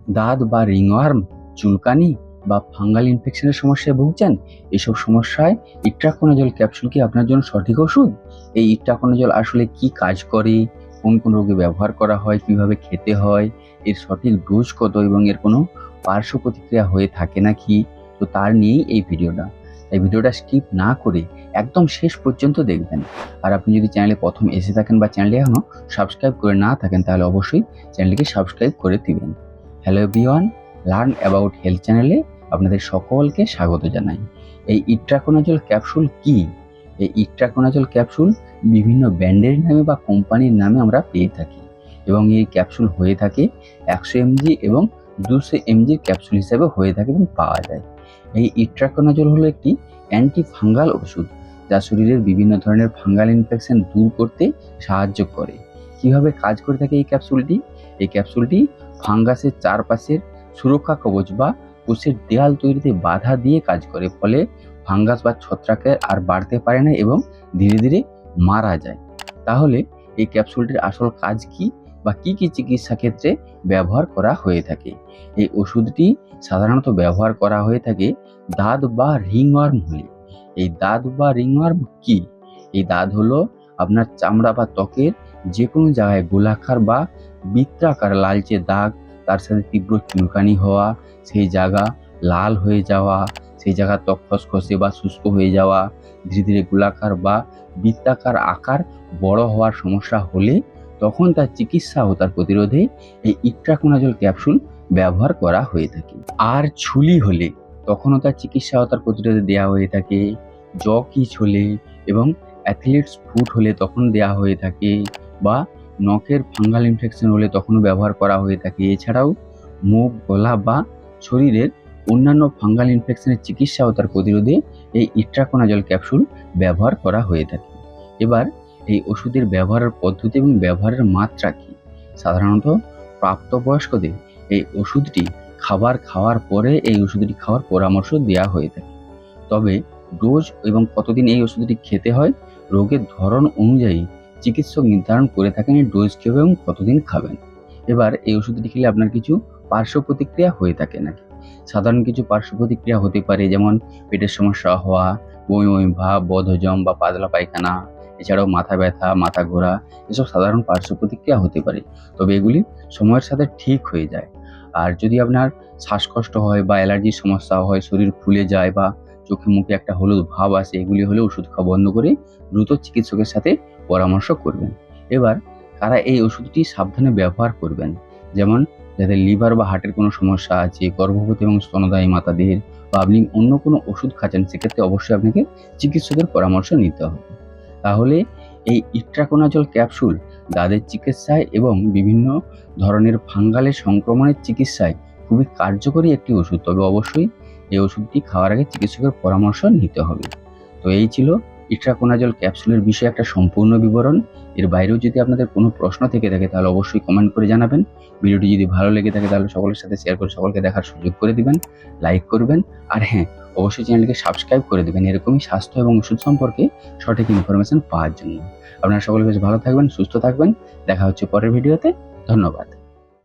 দাঁত বা রিংওয়ার্ম, চুলকানি বা ফাঙ্গাল ইনফেকশনের সমস্যায় ভুগছেন? এসব সমস্যায় ইট্রাকোনাজল ক্যাপসুল কি আপনার জন্য সঠিক ওষুধ? এই ইট্রাকোনাজল আসলে কি কাজ করে, কোন কোন রোগে ব্যবহার করা হয়, কিভাবে খেতে হয়, এর সঠিক ডোজ কত এবং এর কোনো পার্শ্ব প্রতিক্রিয়া হয়ে থাকে নাকি, তো তার নিয়েই এই ভিডিওটা। এই ভিডিওটা স্কিপ না করে একদম শেষ পর্যন্ত দেখবেন। আর আপনি যদি চ্যানেলে প্রথম এসে থাকেন বা চ্যানেলটি এখনো সাবস্ক্রাইব করে না থাকেন, তাহলে অবশ্যই চ্যানেলটিকে সাবস্ক্রাইব করে দিবেন। Hello everyone, learn about health চ্যানেলে আপনাদের সকলকে স্বাগত জানাই। এই ইট্রাকোনাজল ক্যাপসুল কি? এই ইট্রাকোনাজল ক্যাপসুল বিভিন্ন ব্র্যান্ডের নামে বা কোম্পানির নামে আমরা পেয়ে থাকি এবং এই ক্যাপসুল হয়ে থাকে 100 mg এবং 200 mg ক্যাপসুল হিসেবে হয়ে থাকে এবং পাওয়া যায়। এই ইট্রাকোনাজল হলো একটি অ্যান্টি ফাঙ্গাল ওষুধ যা শরীরের বিভিন্ন ধরনের ফাঙ্গাল ইনফেকশন দূর করতে সাহায্য করে। কিভাবে কাজ করে থাকে এই ক্যাপসুলটি? এই ক্যাপসুলটি ফাঙ্গাসের চারপাশের সুরক্ষা কবচ বা কোষের দেয়াল তৈরিতে বাধা দিয়ে কাজ করে, ফলে ফাঙ্গাস বা ছত্রাকের আর বাড়তে পারে না এবং ধীরে ধীরে মারা যায়। তাহলে এই ক্যাপসুলটির আসল কাজ কি বা কি কি চিকিৎসা ক্ষেত্রে ব্যবহার করা হয়ে থাকে? এই ওষুধটি সাধারণত ব্যবহার করা হয়ে থাকে দাঁত বা রিংওয়ার্ম হলে। এই দাঁত বা রিংওয়ার্ম কি? এই দাঁত হলো আপনার চামড়া বা ত্বকের যে কোনো জায়গায় গোলাকার বা বৃত্তাকার লালচে দাগ, তার সাথে তীব্র চুলকানি হওয়া, সেই জায়গা লাল হয়ে যাওয়া, সেই জায়গা ত্বক খসখসে বা শুষ্ক হয়ে যাওয়া, ধীরে ধীরে গোলাকার বা বৃত্তাকার আকার বড় হওয়ার সমস্যা হলে তখন তার চিকিৎসা ও তার প্রতিরোধে এই ইট্রাকোনাজল ক্যাপসুল ব্যবহার করা হয়ে থাকে। আর ছুলি হলে তখনও তার চিকিৎসা ও তার প্রতিরোধে দেওয়া হয়ে থাকে। জকিচ হলে এবং অ্যাথলেটস ফুট হলে তখন দেওয়া হয়ে থাকে, বা নখের ফাঙ্গাল ইনফেকশন হলে তখনও ব্যবহার করা হয়ে থাকে। এছাড়াও মুখ, গলা বা শরীরের অন্যান্য ফাঙ্গাল ইনফেকশনের চিকিৎসা ও তার প্রতিরোধে এই ইট্রাকোনাজল ক্যাপসুল ব্যবহার করা হয়ে থাকে। এবার এই ওষুধের ব্যবহারের পদ্ধতি এবং ব্যবহারের মাত্রা কি? সাধারণত প্রাপ্তবয়স্কদের এই ওষুধটি খাবার খাওয়ার পরে এই ওষুধটি খাওয়ার পরামর্শ দেওয়া হয়ে থাকে। তবে ডোজ এবং কতদিন এই ওষুধটি খেতে হয় রোগের ধরন অনুযায়ী চিকিৎসক নির্ধারণ করে থাকেন এই ডোজ কীভাবে এবং কতদিন খাবেন। এবার এই ওষুধটি খেলে আপনার কিছু পার্শ্ব প্রতিক্রিয়া হয়ে থাকে নাকি? সাধারণ কিছু পার্শ্ব প্রতিক্রিয়া হতে পারে, যেমন পেটের সমস্যা হওয়া, বমি বমি ভাব, বদহজম বা পাতলা পায়খানা, এছাড়াও মাথা ব্যথা, মাথা ঘোরা, এসব সাধারণ পার্শ্ব প্রতিক্রিয়া হতে পারে। তবে এগুলি সময়ের সাথে ঠিক হয়ে যায়। আর যদি আপনার শ্বাসকষ্ট হয় বা অ্যালার্জির সমস্যা হয়, শরীর ফুলে যায় বা চোখে মুখে একটা হলুদ ভাব আসে, এগুলি হলে ওষুধ খাওয়া বন্ধ করে দ্রুত চিকিৎসকের সাথে পরামর্শ করবেন। এবার কারা এই ওষুধটি সাবধানে ব্যবহার করবেন? যেমন যাদের লিভার বা হার্টের কোনো সমস্যা আছে, গর্ভবতী এবং স্তনদায়ী মাতাদের, বা আপনি অন্য কোনো ওষুধ খাচ্ছেন, সেক্ষেত্রে অবশ্যই আপনাকে চিকিৎসকের পরামর্শ নিতে হবে। তাহলে এই ইট্রাকোনাজল ক্যাপসুল দাঁতের চিকিৎসায় এবং বিভিন্ন ধরনের ফাঙ্গালের সংক্রমণের চিকিৎসায় খুবই কার্যকরী একটি ওষুধ। তবে অবশ্যই এই ওষুধটি খাওয়ার আগে চিকিৎসকের পরামর্শ নিতে হবে। তো এই ছিল ইট্রাকোনাজল ক্যাপসুলের বিষয়ে একটা সম্পূর্ণ বিবরণ। এর বাইরেও যদি আপনাদের কোনো প্রশ্ন থেকে থাকে তাহলে অবশ্যই কমেন্ট করে জানাবেন। ভিডিওটি যদি ভালো লেগে থাকে তাহলে সকলের সাথে শেয়ার করে সকলকে দেখার সুযোগ করে দিবেন, লাইক করবেন, আর হ্যাঁ, অবশ্যই চ্যানেলকে সাবস্ক্রাইব করে দেবেন এরকমই স্বাস্থ্য এবং ওষুধ সম্পর্কে সঠিক ইনফরমেশন পাওয়ার জন্য। আপনারা সকলে বেশ ভালো থাকবেন, সুস্থ থাকবেন। দেখা হচ্ছে পরের ভিডিওতে। ধন্যবাদ।